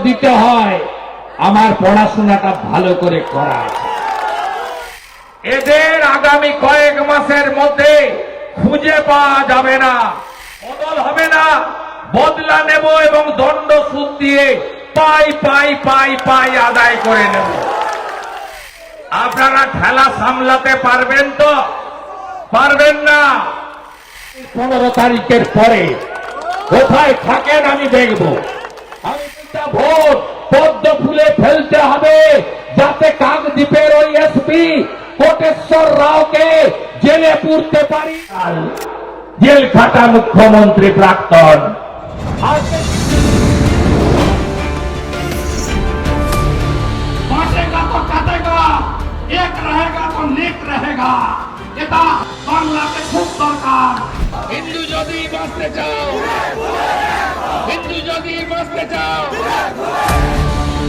দিতে হয় আমার পড়াশোনাটা ভালো করে করা আছে। এদের আগামী কয়েক মাসের মধ্যে খুঁজে পাওয়া যাবে না, বদল হবে না, বদলা নেব এবং দণ্ড সুদ দিয়ে পাই পাই পাই পাই আদায় করে নেব। আপনারা ঠেলা সামলাতে পারবেন তো? পারবেন না। 15 তারিখের পরে কোথায় থাকেন আমি দেখব। আমি ভোট পদ্ম ফুলে ফেলতে হবে যাতে কাকদ্বীপের ওই এসপি কোটেশ্বর রাওকে জেলে পুরতে পারি। জেল খাটা মুখ্যমন্ত্রী প্রাক্তন बांटेगा तो काटेगा, एक रहेगा तो नेक रहेगा। এটা বাংলাতে খুব দরকার। হিন্দু যদি বাঁচতে চাও, হিন্দু যদি বাঁচতে চাও,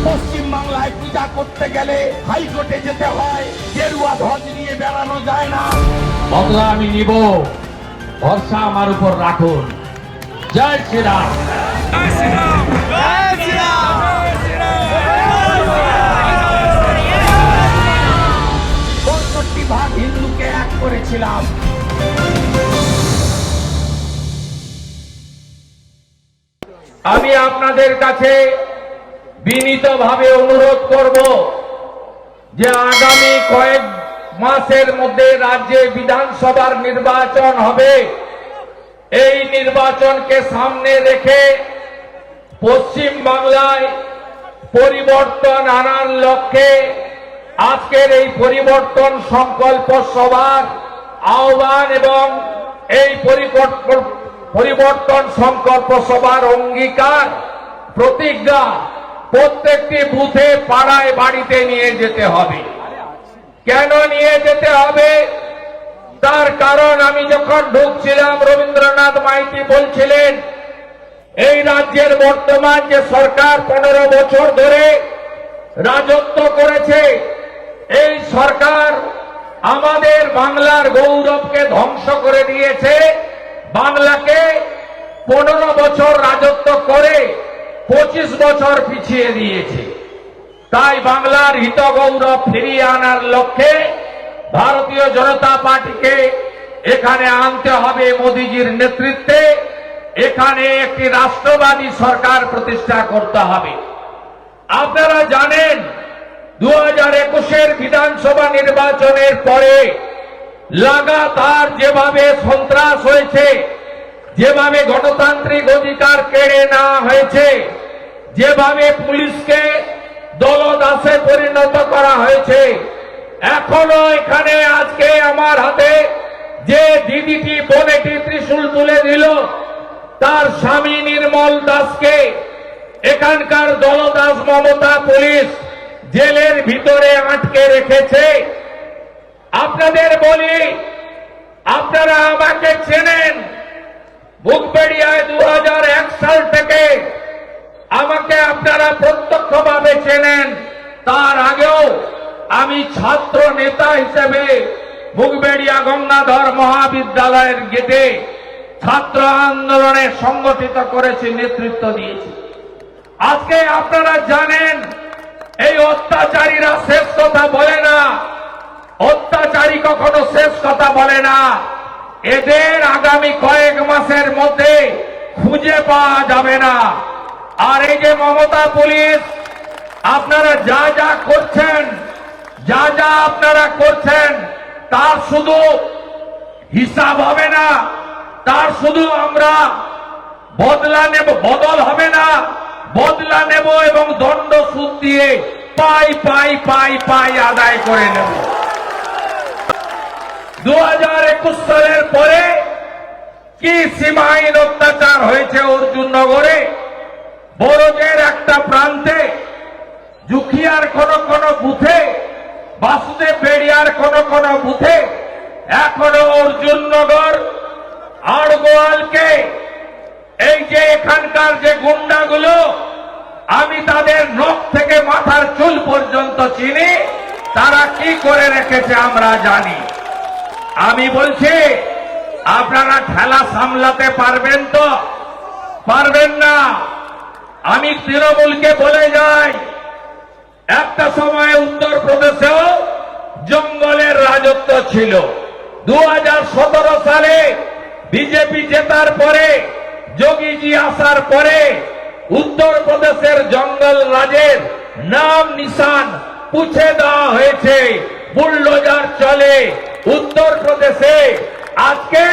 পশ্চিম বাংলায় পূজা করতে গেলে হাইকোর্টে যেতে হয়, গেরুয়া ধ্বজ নিয়ে বেড়ানো যায় না। বদলা আমি নিব, ভরসা আমার উপর রাখুন। জয় শ্রীরাম। জয় শ্রীরাম। জয় শ্রীরাম। 65 ভাগ হিন্দুকে এক করেছিলাম। আমি আপনাদের কাছে বিনীতভাবে অনুরোধ করব যে আগামী কয়েক মাসের মধ্যে রাজ্যে বিধানসভার নির্বাচন হবে। এই নির্বাচনকে সামনে রেখে পশ্চিম বাংলায় পরিবর্তন আনার লক্ষ্যে আজকের এই পরিবর্তন সংকল্প সভার আহ্বান এবং এই পরিবর্তন সংকল্প সভার অঙ্গীকার প্রতিজ্ঞা প্রত্যেকটি বুথে পাড়ায় বাড়িতে নিয়ে যেতে হবে। কেন নিয়ে যেতে হবে? তার কারণ আমি যখন ঢুকছিলাম রবীন্দ্রনাথ মাইতি বলছিলেন এই রাজ্যের বর্তমান যে সরকার 15 বছর ধরে রাজত্ব করেছে, এই সরকার আমাদের বাংলার গৌরবকে ধ্বংস করে দিয়েছে। বাংলাকে 15 বছর রাজত্ব করে 25 বছর পিছিয়ে দিয়েছে। তাই বাংলার হিত গৌরব ফিরিয়ে আনার লক্ষ্যে ভারতীয় জনতা পার্টিকে এখানে আনতে হবে মোদিজির নেতৃত্বে। এখানে একটি রাষ্ট্রবাদী সরকার প্রতিষ্ঠা করতে হবে। আপনারা জানেন 2021-এর বিধানসভা নির্বাচনের পরে লাগাতার যেভাবে সন্ত্রাস হয়েছে, যেভাবে গণতান্ত্রিক অধিকার কেড়ে নেওয়া হয়েছে, যেভাবে পুলিশকে দলদাসে পরিণত করা হয়েছে, এখনো এখানে আজকে আমার হাতে যে দিদিটি বোনেটি ত্রিশূল তুলে দিল তার স্বামী নির্মল দাসকে এখানকার দলদাস মমতা পুলিশ জেলের ভিতরে আটকে রেখেছে। আপনাদের বলি, আপনারা আমাকে চেনেন। বুকবেড়িয়ায় 2001 সাল থেকে আমাকে আপনারা প্রত্যক্ষভাবে চেনেন। তার আগেও আমি ছাত্র নেতা হিসেবে বুকবেড়িয়া গঙ্গাধর মহাবিদ্যালয়ের গেটে ছাত্র আন্দোলনে সংগঠিত করেছি, নেতৃত্ব দিয়েছি। আজকে আপনারা জানেন এই অত্যাচারীরা শেষ কথা বলে না, অত্যাচারী কখনো শেষ কথা বলে না। এদের আগামী কয়েক মাসের মধ্যে খুঁজে পাওয়া যাবে না। আর এই যে মমতা পুলিশ, আপনারা যা যা করছেন, যা যা আপনারা করছেন তার শুধু হিসাব হবে না, তার শুধু আমরা বদলা নেব, বদল হবে না, বদলা নেব এবং দণ্ড সুদ দিয়ে পাই পাই পাই পাই আদায় করে নেব। 2021 সালের পরে কি সীমাহীন অত্যাচার হয়েছে অর্জুননগরে, বরজের একটা প্রান্তে, জুখিয়ার কোন কোন বুথে, বাসুদেব বেড়িয়ার কোন কোন বুথে, এখনো অর্জুননগর আড়গোয়ালকে এই যে এখানকার যে গুন্ডাগুলো, আমি তাদের নখ থেকে মাথার চুল পর্যন্ত চিনি, তারা কি করে রেখেছে আমরা জানি। আমি বলছি আপনারা ঠেলা সামলাতে পারবেন তো? পারবেন না। আমি তৃণমূলকে বলে যাই, একটা সময় উত্তরপ্রদেশেও জঙ্গলের রাজত্ব ছিল। 2017 সালে বিজেপি জেতার পরে, যোগীজি আসার পরে উত্তরপ্রদেশের জঙ্গল রাজের নাম নিশান পুছে দেওয়া হয়েছে। বুলডোজার চলে উত্তরপ্রদেশে। আজকে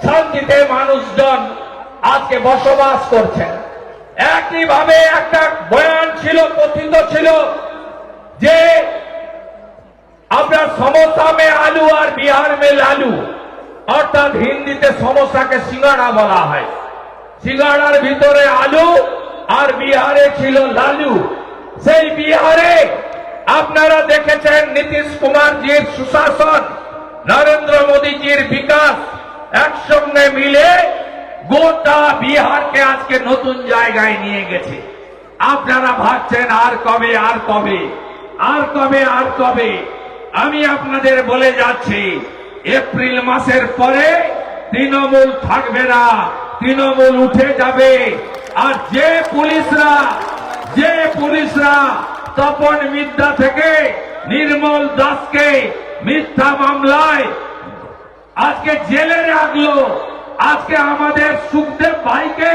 শান্তিতে মানুষজন আজকে বসবাস করছেন। একইভাবে একটা বয়ান ছিল, কথিত ছিল যে আপনার সমোসা মে আলু আর বিহার মে লালু, অর্থাৎ হিন্দিতে সমোসাকে সিঙ্গাড়া বলা হয়। সিঙ্গাড়ার ভিতরে আলু আর বিহারে ছিল লালু। সেই বিহারে আপনারা দেখেছেন নীতিশ কুমারজির সুশাসন, নরেন্দ্র মোদীজির বিকাশ একসঙ্গে মিলে গোটা বিহারকে আজকে নতুন জায়গায় নিয়ে গেছে। আপনারা ভাবছেন আর কবে, আর কবে, আর কবে, আর কবে। আমি আপনাদের বলে যাচ্ছি, এপ্রিল মাসের পরে তৃণমূল থাকবে না, তৃণমূল উঠে যাবে। আর যে পুলিশরা তপন মিদ্যা থেকে নির্মল দাসকে মিথ্যা মামলায় আজকে জেলে রাখলো, আজকে আমাদের সুখদেব ভাইকে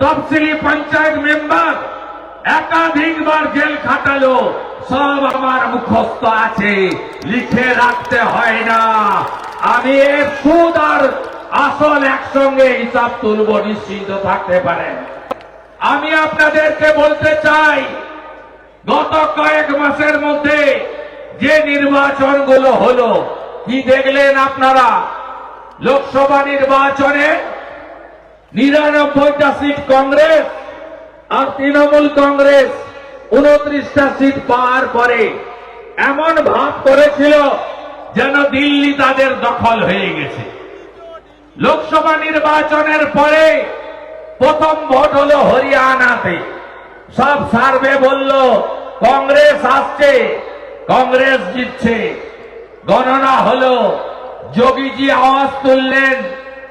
তফসিলি পঞ্চায়েত মেম্বার একাধিকবার জেল খাটালো, সব আমার মুখস্থ আছে, লিখে রাখতে হয় না। আমি এর সুদ আর আসল একসঙ্গে হিসাব তুলব, নিশ্চিন্ত থাকতে পারেন। আমি আপনাদেরকে বলতে চাই, গত কয়েক মাসের মধ্যে যে নির্বাচনগুলো হলো, কি দেখলেন আপনারা? লোকসভা নির্বাচনে 99টা সিট কংগ্রেস আর তৃণমূল কংগ্রেস 29টা সিট পাওয়ার পরে এমন ভাব করেছিল যেন দিল্লি তাদের দখল হয়ে গেছে। লোকসভা নির্বাচনের পরে প্রথম ভোট হলো হরিয়ানাতে। সব সার্ভে বলল কংগ্রেস আসছে, কংগ্রেস জিতছে। গণনা হলো, যোগীজি আওয়াজ তুললেন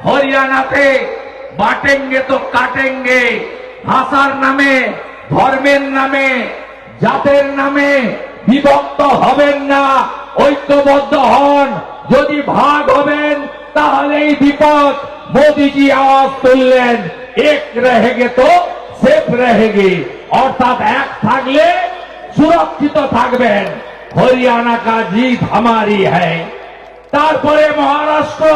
হরিয়ানাতে বাটেঙ্গে তো কাটেঙ্গে, ভাষার নামে, ধর্মের নামে, জাতের নামে বিভক্ত হবেন না, ঐক্যবদ্ধ হন। যদি ভাগ হবেন তাহলেই বিপদ। মোদীজি আওয়াজ তুললেন এক রহেগে তো সেফ রহেগে, অর্থাৎ এক থাকলে সুরক্ষিত থাকবেন। হরিয়ানা কা জিত হামারি হ্যায়। তারপরে মহারাষ্ট্র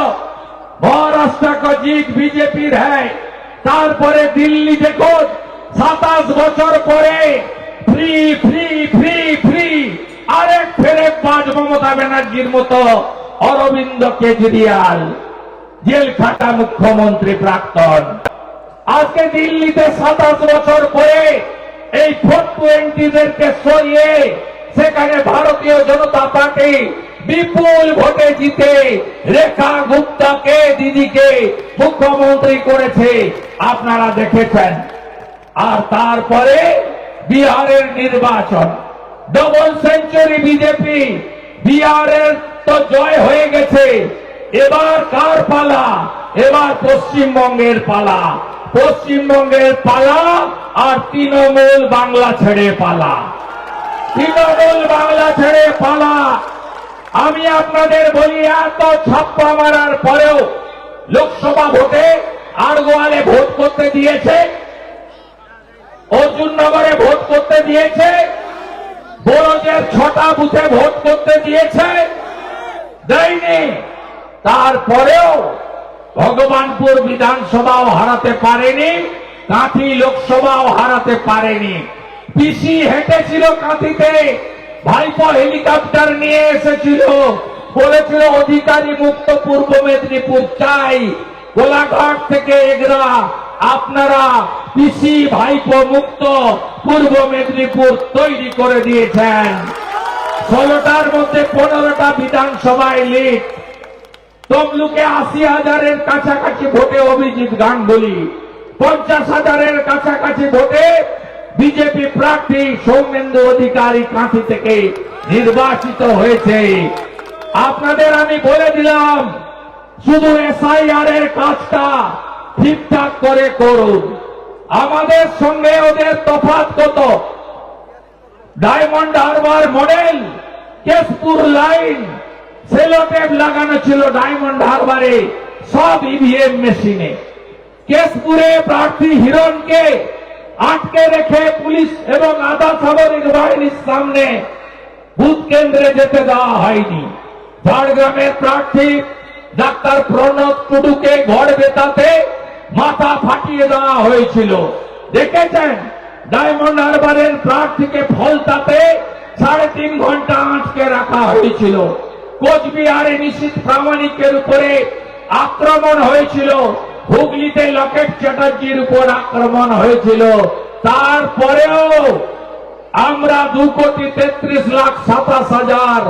কা জিত বিজেপির হ্যায়। তারপরে দিল্লি দেখুন, 27 বছর পরে ফ্রি ফ্রি ফ্রি ফ্রি, আরেক ফেরেকবাজ মমতা ব্যানার্জির মতো অরবিন্দ কেজরিওয়াল, জেল খাটা মুখ্যমন্ত্রী প্রাক্তন। আজকে দিল্লিতে 27 বছর পরে এই 420দেরকে সরিয়ে সেখানে ভারতীয় জনতা পার্টি বিপুল ভোটে জিতে রেখা গুপ্তাকে, দিদিকে মুখ্যমন্ত্রী করেছে, আপনারা দেখেছেন। আর তারপরে বিহারের নির্বাচন, ডবল সেঞ্চুরি বিজেপি। বিহারের তো জয় হয়ে গেছে, এবার কার পালা? এবার পশ্চিমবঙ্গের পালা। পশ্চিমবঙ্গের পালা আর তৃণমূল বাংলা ছেড়ে পালা, তৃণমূল বাংলা ছেড়ে পালা। আমি আপনাদের বলি, এত ছাপ্পা মারার পরেও লোকসভা ভোটে আড়গোয়ালে ভোট করতে দিয়েছে, অর্জুননগরে ভোট করতে দিয়েছে, বড়দের 6টা বুথে ভোট করতে দিয়েছে, দেয়নি। তারপরেও ভগবানপুর বিধানসভাও হারাতে পারেনি, কাঁথি লোকসভাও হারাতে পারেনি। পিসি হেঁটেছিল কাঁথিতে, ভাইপো হেলিকপ্টার নিয়ে এসেছিল, বলেছিল অধিকারী মুক্ত পূর্ব মেদিনীপুর চাই। গোলাঘাট থেকে এগরা আপনারা পিসি ভাইপো মুক্ত পূর্ব মেদিনীপুর তৈরি করে দিয়েছেন। 16টার মধ্যে 15টা বিধানসভায় লিড। তমলুকে 80,000-এর কাছাকাছি ভোটে অভিজিৎ গাঙ্গুলি, 50,000-এর কাছাকাছি ভোটে বিজেপি প্রার্থী সৌমেন্দু অধিকারী কাঁথি থেকে নির্বাচিত হয়েছে। আপনাদের আমি বলে দিলাম, শুধু SIR-এর কাজটা ঠিকঠাক করে করুন। আমাদের সঙ্গে ওদের তফাৎ কত? Diamond Harbour model, Keshpur line, Sellotape লাগানো ছিল ডায়মন্ড হারবারে, সব ইভিএম মেশিনে। কেশপুরে প্রার্থী হিরণকে আটকে রেখে পুলিশ এবং আধা সামরিক বাহিনীর সামনে বুথ কেন্দ্রে যেতে দেওয়া হয়নি। ঝাড়গ্রামের প্রার্থী ডাক্তার প্রণব টুডুকে ঘর বেতাতে মাথা ফাটিয়ে দেওয়া হয়েছিল। দেখেছেন ডায়মন্ড হারবারের প্রার্থীকে ফলতাতে 3.5 ঘন্টা আটকে রাখা হয়েছিল। কোচবিহারে নিশীথ প্রামাণিকের উপরে আক্রমণ হয়েছিল। হুগলিতে লকেট চ্যাটার্জির উপর আক্রমণ হয়েছিল। তারপরেও আমরা 2,33,27,000,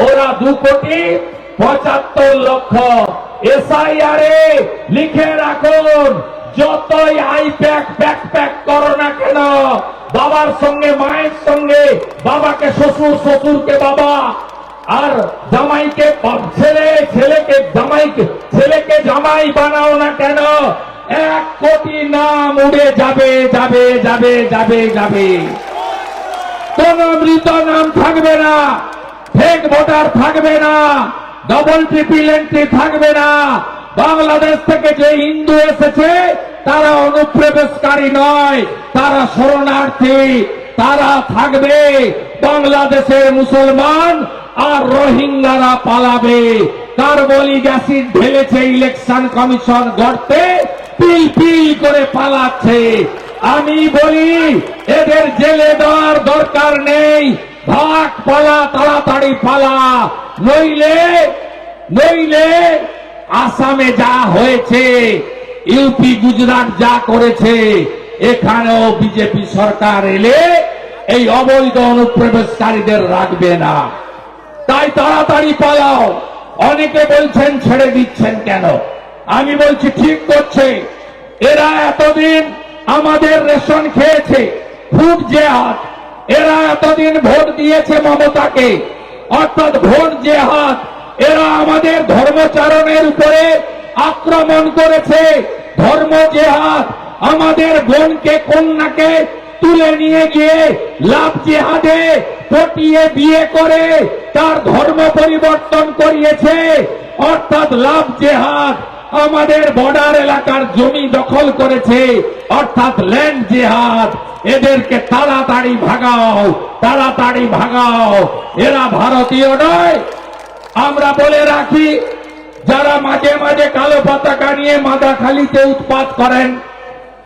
ওরা 2,75,00,000। এসআইআরে লিখে রাখুন, যতই আইপ্যাক ব্যাকপ্যাক করো না কেন, বাবার সঙ্গে মায়ের সঙ্গে, বাবাকে শ্বশুর, শ্বশুরকে বাবা, আর জামাইকে ছেলে, ছেলেকে ছেলেকে জামাই বানাও না কেন, 1 কোটি নাম উড়ে যাবে যাবে যাবে যাবে যাবে। কোন মৃত নাম থাকবে না, ফেক ভোটার থাকবে না, ডবল ট্রিপল এন্ট্রি থাকবে না। বাংলাদেশ থেকে যে হিন্দু এসেছে তারা অনুপ্রবেশকারী নয়, তারা শরণার্থী, তারা থাকবে। বাংলাদেশের মুসলমান আর রোহিঙ্গারা পালাবে। কার্বলিক অ্যাসিড ঢেলেছে ইলেকশন কমিশন গর্তে, পিল পিল করে পালাচ্ছে। আমি বলি এদের জেলে দেওয়ার দরকার নেই, ভাগ, পালা, তাড়াতাড়ি পালা, নইলে আসামে যা হয়েছে, ইউপি গুজরাট যা করেছে, এখানেও বিজেপি সরকার এলে এই অবৈধ অনুপ্রবেশকারীদের রাখবে না। তাই তাড়াতাড়ি পালাও। অনেকে বলছেন ছেড়ে দিচ্ছেন কেন? আমি বলছি ঠিক করছে। এরা এতদিন আমাদের রেশন খেয়েছে, ফুড জেহাদ। এরা এতদিন ভোট দিয়েছে মমতাকে, অর্থাৎ ভোট জেহাদ। এরা আমাদের ধর্মচারণের উপরে আক্রমণ করেছে, ধর্ম জেহাদ। আমাদের বোনকে, কন্যাকে তুলে নিয়ে গিয়ে লাভ জেহাদে পটিয়ে বিয়ে করে তার ধর্ম পরিবর্তন করিয়েছে, অর্থাৎ লাভ জেহাদ। আমাদের বর্ডার এলাকার জমি দখল করেছে, অর্থাৎ ল্যান্ড জেহাদ। এদেরকে তাড়াতাড়ি ভাগাও, তাড়াতাড়ি ভাগাও। এরা ভারতীয় নয়। আমরা বলে রাখি, যারা মাঝে মাঝে কালো পতাকা নিয়ে মাদাখালীতে উৎপাত করেন,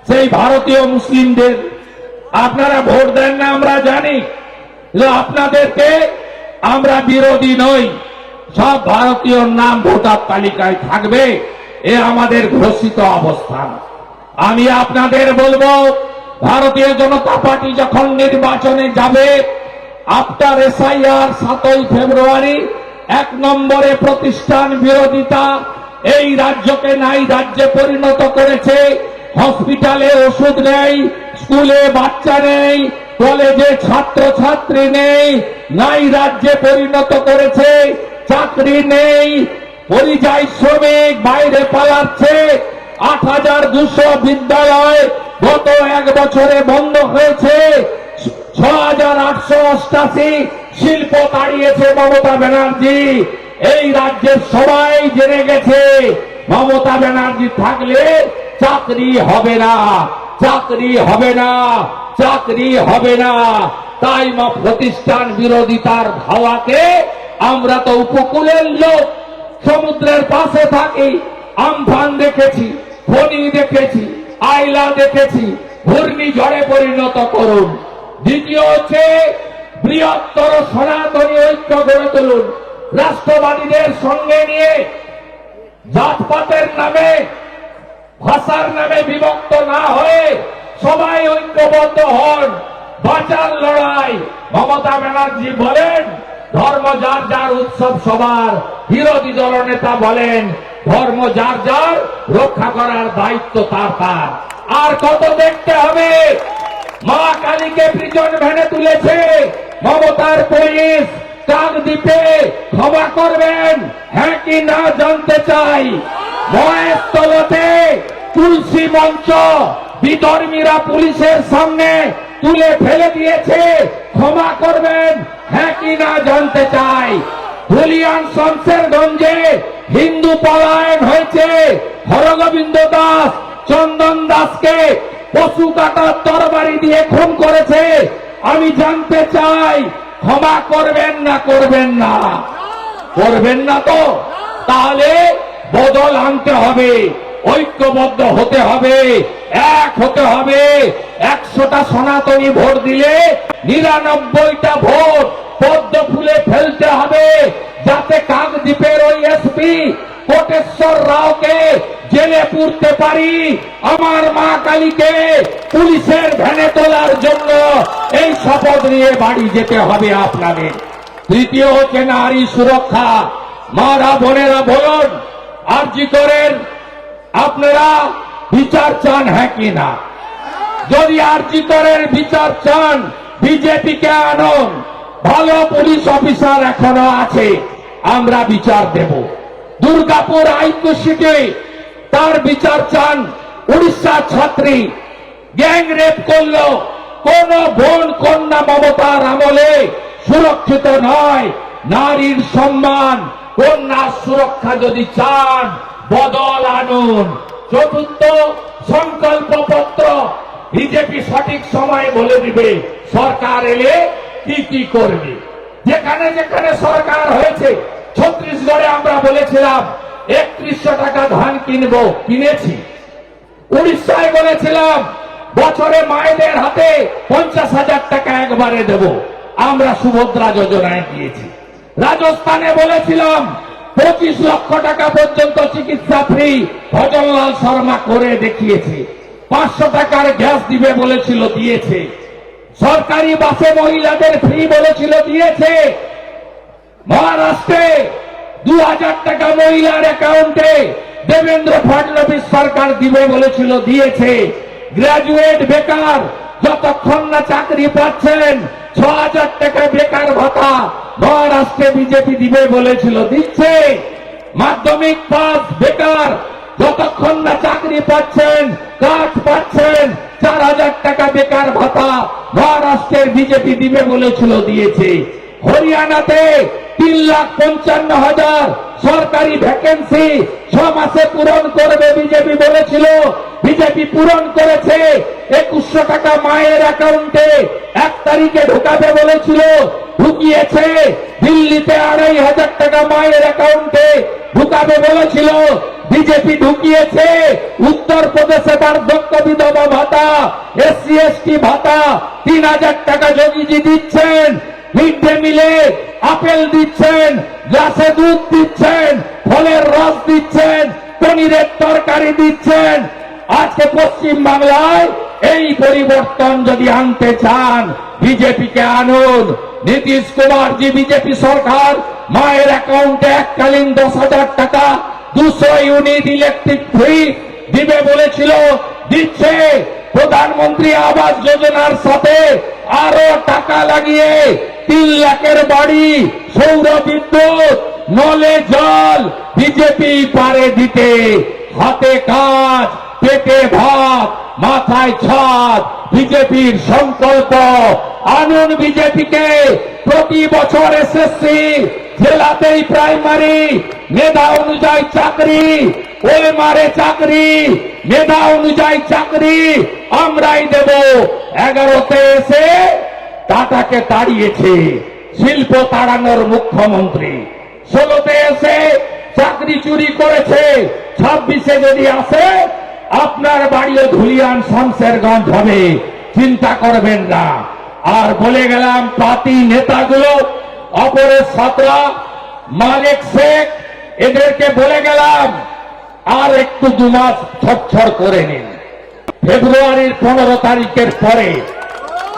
সেই ভারতীয় মুসলিমদের আপনারা ভোট দেন না, আমরা জানি। আপনাদেরকে আমরা বিরোধী নই, সব ভারতীয় নাম ভোটার তালিকায় থাকবে, এ আমাদের ঘোষিত অবস্থান। আমি আপনাদের বলবো, ভারতীয় জনতা পার্টি যখন নির্বাচনে যাবে, আফটার এসআইআর 7ই ফেব্রুয়ারি 1 নম্বরে প্রতিষ্ঠান বিরোধিতা এই রাজ্যকে নাই রাজ্যে পরিণত করেছে। হসপিটালে ওষুধ নেই, স্কুলে বাচ্চা নেই, কলেজে ছাত্র ছাত্রী নেই, নাই রাজ্যে পরিণত করেছে। চাকরি নেই, পরিযায়ী শ্রমিক বাইরে পালাচ্ছে। 8,200 বিদ্যালয় গত 1 বছরে বন্ধ হয়েছে। 6,888 শিল্প তাড়িয়েছে মমতা ব্যানার্জি। এই রাজ্যের সবাই জেনে গেছে, মমতা ব্যানার্জি থাকলে চাকরি হবে না, চাকরি হবে না, চাকরি হবে না। তাই প্রতিষ্ঠান বিরোধিতার ধাওয়াকে, আমরা তো উপকূলের লোক, সমুদ্রের পাশে থাকি, আমফান দেখেছি, ফণী দেখেছি, আইলা দেখেছি, ঘূর্ণিঝড়ে পরিণত করুন। দ্বিতীয় হচ্ছে, বৃহত্তর সনাতনী ঐক্য গড়ে তুলুন। রাষ্ট্রবাদীদের সঙ্গে নিয়ে জাতপাতের নামে, ভাষার নামে বিভক্ত না হয়ে সবাই ঐক্যবদ্ধ হন। বাঁচার লড়াই। মমতা ব্যানার্জি বলেন ধর্ম যার যার, উৎসব সবার। বিরোধী দলনেতা বলেন ধর্ম যার যার, রক্ষা করার দায়িত্ব তার তার। আর কত দেখতে হবে? মা কালীকে প্রিজন ভ্যানে তুলেছে মমতার পুলিশ। কাকদ্বীপে ক্ষমা করবেন, হ্যাঁ কি না জানতে চাই। মহেশতলাতে তুলসী মঞ্চ বিধর্মীরা পুলিশের সামনে তুলে ফেলে দিয়েছে, ক্ষমা করবেন হ্যাঁ কি না জানতে চাই। ধুলিয়ান শমশেরগঞ্জে হিন্দু পলায়ন হয়েছে, হরগোবিন্দ দাস চন্দন দাসকে পশু কাটার তরবারি দিয়ে খুন করেছে। আমি জানতে চাই ক্ষমা করবেন না করবেন না? করবেন না তো? তাহলে বদল আনতে হবে, ঐক্যবদ্ধ হতে হবে, এক হতে হবে। 100টা সনাতনী ভোট দিলে 99টা ভোট পদ্ম ফুলে ফেলতে হবে, যাতে কাকদ্বীপের ওই এসপি কোটেশ্বর রাওকে জেলে পুরতে পারি। আমার মা কালীকে পুলিশের ভ্যানে তোলার জন্য এই শপথ নিয়ে বাড়ি যেতে হবে আপনাদের। তৃতীয় হচ্ছে নারী সুরক্ষা। মারা বোনেরা বলুন, আরজি করেন আপনারা বিচার চান হ্যাঁ কি না? যদি আরজি করেন বিচার চান, বিজেপিকে আনুন, ভালো পুলিশ অফিসার এখনো আছে, আমরা বিচার দেব। দুর্গাপুর আইকো সিটে তার বিচার চান, উড়িষ্যার ছাত্রী গ্যাং রেপ করলো, কোন বোন কন্যা মমতার আমলে সুরক্ষিত নয়। নারীর সম্মান, কন্যার সুরক্ষা যদি চান, বদল আনুন। চতুর্থ, সংকল্পপত্র বিজেপি সঠিক সময় বলে দিবে সরকার এলে কি কি করবে। যেখানে যেখানে সরকার হয়েছে, ছত্তিশগড়ে আমরা বলেছিলাম 3100 টাকা ধান কিনবো, কিনেছি। উড়িষ্যায় বলেছিলাম বছরে মায়েদের হাতে 50,000 টাকা একবারে দেব, আমরা সুভদ্রা যোজনায় দিয়েছি। রাজস্থানে বলেছিলাম 25 লক্ষ টাকা পর্যন্ত চিকিৎসা ফ্রি, ভজনলাল শর্মা করে দেখিয়েছে। 500 টাকার গ্যাস দিবে বলেছিল, দিয়েছে। সরকারি বাসে মহিলাদের ফ্রি বলেছিল, দিয়েছে। মহারাষ্ট্রে 2000 টাকা মহিলার অ্যাকাউন্টে দেবেন্দ্র ফডনবিস সরকার দিবে বলেছিল, দিয়েছে। গ্রাজুয়েট বেকার যতক্ষণ না চাকরি পাচ্ছেন 6000 টাকা বেকার ভাতা মহারাষ্ট্রে বিজেপি দিবে বলেছিল, দিচ্ছে। মাধ্যমিক পাস বেকার যতক্ষণ না চাকরি পাচ্ছেন, কাজ পাচ্ছেন, 4000 টাকা বেকার ভাতা মহারাষ্ট্রের বিজেপি দিবে বলেছিল, দিয়েছে। হরিয়ানাতে 3,55,000 সরকারি ভ্যাকেন্সি 6 মাসে পূরণ করবে বিজেপি বলেছিল, বিজেপি পূরণ করেছে। 2100 টাকা মায়ের অ্যাকাউন্টে 1 তারিখে ঢোকাবে বলেছিল, ঢুকিয়েছে। দিল্লিতে 2500 টাকা মায়ের অ্যাকাউন্টে ঢুকাবে বলেছিল, বিজেপি ঢুকিয়েছে। উত্তরপ্রদেশে বার্ধক্য বিধবা ভাতা, SC ST ভাতা 3000 টাকা যোগীজি দিচ্ছেন। মিড ডে মিলে আপেল দিচ্ছেন, গ্লাসে দুধ দিচ্ছেন, ফলের রস দিচ্ছেন, পনিরের তরকারি দিচ্ছেন। আজকে পশ্চিম বাংলায় এই পরিবর্তন যদি আনতে চান, বিজেপিকে আনুন। নীতিশ কুমার জি বিজেপি সরকার মায়ের অ্যাকাউন্টে এককালীন 10,000 টাকা 200 ইউনিট ইলেকট্রিক ফ্রি দিবে বলেছিল, দিচ্ছে। প্রধানমন্ত্রী আবাস যোজনার সাথে আরো টাকা লাগিয়ে 3 লাখের বাড়ি, সৌর বিদ্যুৎ, নলে জল বিজেপি পারে দিতে। হাতে কাজ, পেটে ভাত, মাথায় ছাদ, বিজেপির সংকল্প। আনুন বিজেপিকে। প্রতি বছর এসএসসি, জেলাতেই প্রাইমারি, মেধা অনুযায়ী চাকরি, ওএমআরে চাকরি, মেধা অনুযায়ী চাকরি আমরাই দেব। 11তে এসে টাটাকে তাড়িয়েছে, শিল্প তাড়ানোর মুখ্যমন্ত্রী। 16তে এসে চাকরি চুরি করেছে, 26-এ যদি আসে আপনার বাড়িও ধুলিয়ান শমশেরগঞ্জ হবে, চিন্তা করবেন না। আর বলে গেলাম পার্টি নেতাগুলো, অপরেশ সাতরা, মালিক শেখ, এদেরকে বলে গেলাম আর একটু 2 মাস ছটছড় করে নিন। ফেব্রুয়ারির 15 তারিখের পরে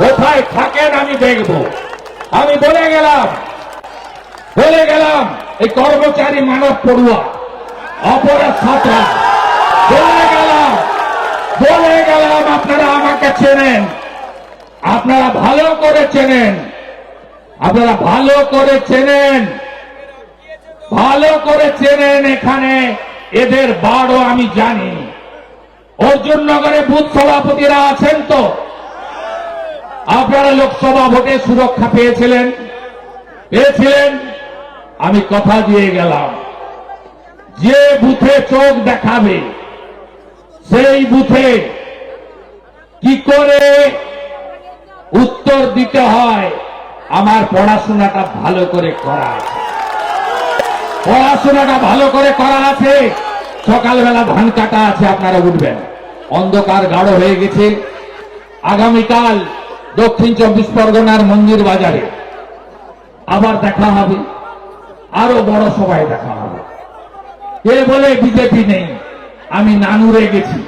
কোথায় থাকেন আমি দেখব। আমি বলে গেলাম এই কর্মচারী মানব পড়ুয়া অপরাধ ছাত্রা, বলে গেলাম আপনারা আমাকে চেনেন, আপনারা ভালো করে চেনেন, ভালো করে চেনেন। এখানে এদের বাড়ও আমি জানি। অর্জুননগরে বুথ সভাপতিরা আছেন তো? আপনারা লোকসভা ভোটে সুরক্ষা পেয়েছিলেন? আমি কথা দিয়ে গেলাম, যে বুথে চোখ দেখাবে সেই বুথে কি করে উত্তর দিতে হয় আমার পড়াশোনাটা ভালো করে করা আছে। সকালবেলা ধান কাটা আছে, আপনারা উঠবেন। অন্ধকার গাঢ় হয়ে গেছে। আগামীকাল দক্ষিণ 24 পরগনার মন্দির বাজারে আবার দেখা হবে, আরো বড় সভায় দেখা হবে। কে বলে বিজেপি নেই? আমি নানুরে গেছি,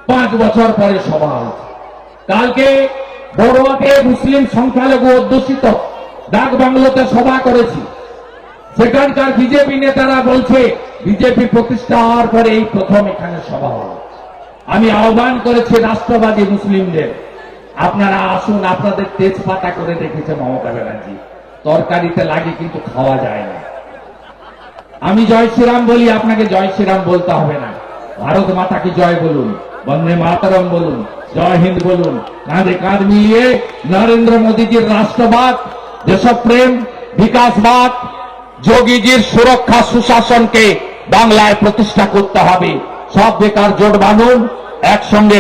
5 বছর পরে সভা হচ্ছে। কালকে বড়ুয়াতে মুসলিম সংখ্যালঘু অধ্যুষিত ডাক বাংলোতে সভা করেছি। সেখানকার বিজেপি নেতারা বলছে বিজেপি প্রতিষ্ঠা হওয়ার পরে এই প্রথম এখানে সভা হল। আমি আহ্বান করেছি রাষ্ট্রবাদী মুসলিমদের, আপনারা আসুন। আপনাদের তেজপাতা করে রেখেছে মমতা ব্যানার্জি, তরকারিতে লাগে কিন্তু খাওয়া যায় না। আমি জয় শ্রীরাম বলি, আপনাকে জয় শ্রীরাম বলতে হবে না। ভারত মাতাকে জয় বলুন, বন্দে মাতরম বলুন, জয় হিন্দ বলুন। কাঁধে কাঁধ মিলিয়ে নরেন্দ্র মোদীজির রাষ্ট্রবাদ, দেশপ্রেম, বিকাশবাদ, যোগীজির সুরক্ষা সুশাসনকে বাংলায় প্রতিষ্ঠা করতে হবে। সব বেকার জোট বাঁধুন, একসঙ্গে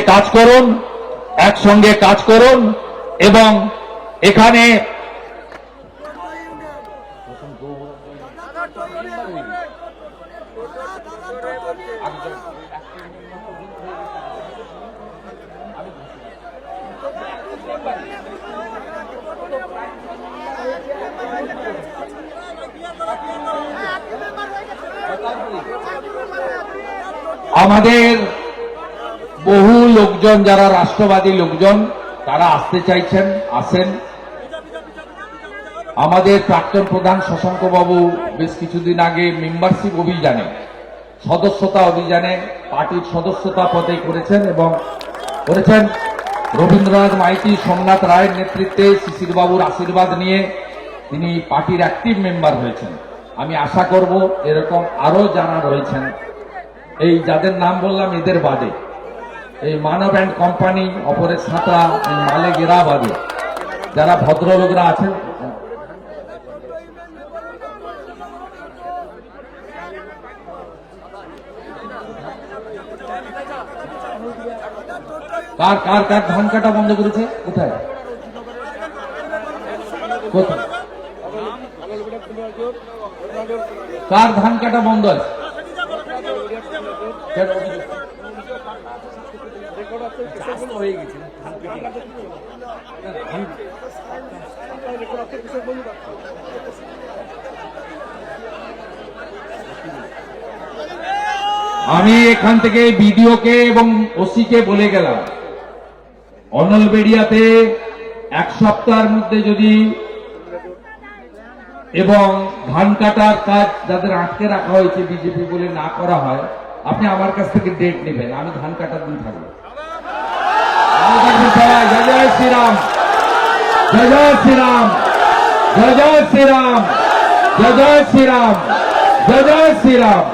কাজ করুন এবং এখানে আমাদের বহু লোকজন যারা রাষ্ট্রবাদী লোকজন তারা আসতে চাইছেন, আসেন। আমাদের প্রাক্তন প্রধান শশাঙ্ক বাবু বেশ কিছুদিন আগে মেম্বারশিপ অভিযানে, সদস্যতা অভিযানে পার্টির সদস্যতা পদে করেছেন এবং করেছেন রবীন্দ্রনাথ মাইতি, সোমনাথ রায়ের নেতৃত্বে শিশির বাবুর আশীর্বাদ নিয়ে তিনি পার্টির অ্যাক্টিভ মেম্বার হয়েছেন। আমি আশা করব এরকম আরো যারা রয়েছেন, এই যাদের নাম বললাম এদের বাদে, এই মানব অ্যান্ড কোম্পানি, অপরেশ সাঁতরা, মালেক এরা বাদে যারা ভদ্রলোকরা আছেন, কার কার কার ধান কাটা বন্ধ করেছে? কোথায় কোথায় কার ধান কাটা বন্ধ আছে? আমি এখান থেকে বিডিওকে এবং ওসিকে বলে গেলাম, অনলবেড়িয়াতে 1 সপ্তাহের মধ্যে যদি এবং ধান কাটার কাজ যাদের আটকে রাখা হয়েছে বিজেপি বলে না করা হয়, আপনি আমার কাছ থেকে ডেট নেবেন, আমি ধান কাটার দিন থাকবো। জয় জয় শ্রীরাম, জয় জয় শ্রীরাম, জয় জয় শ্রীরাম, জয় জয় শ্রীরাম, জয় জয় শ্রীরাম।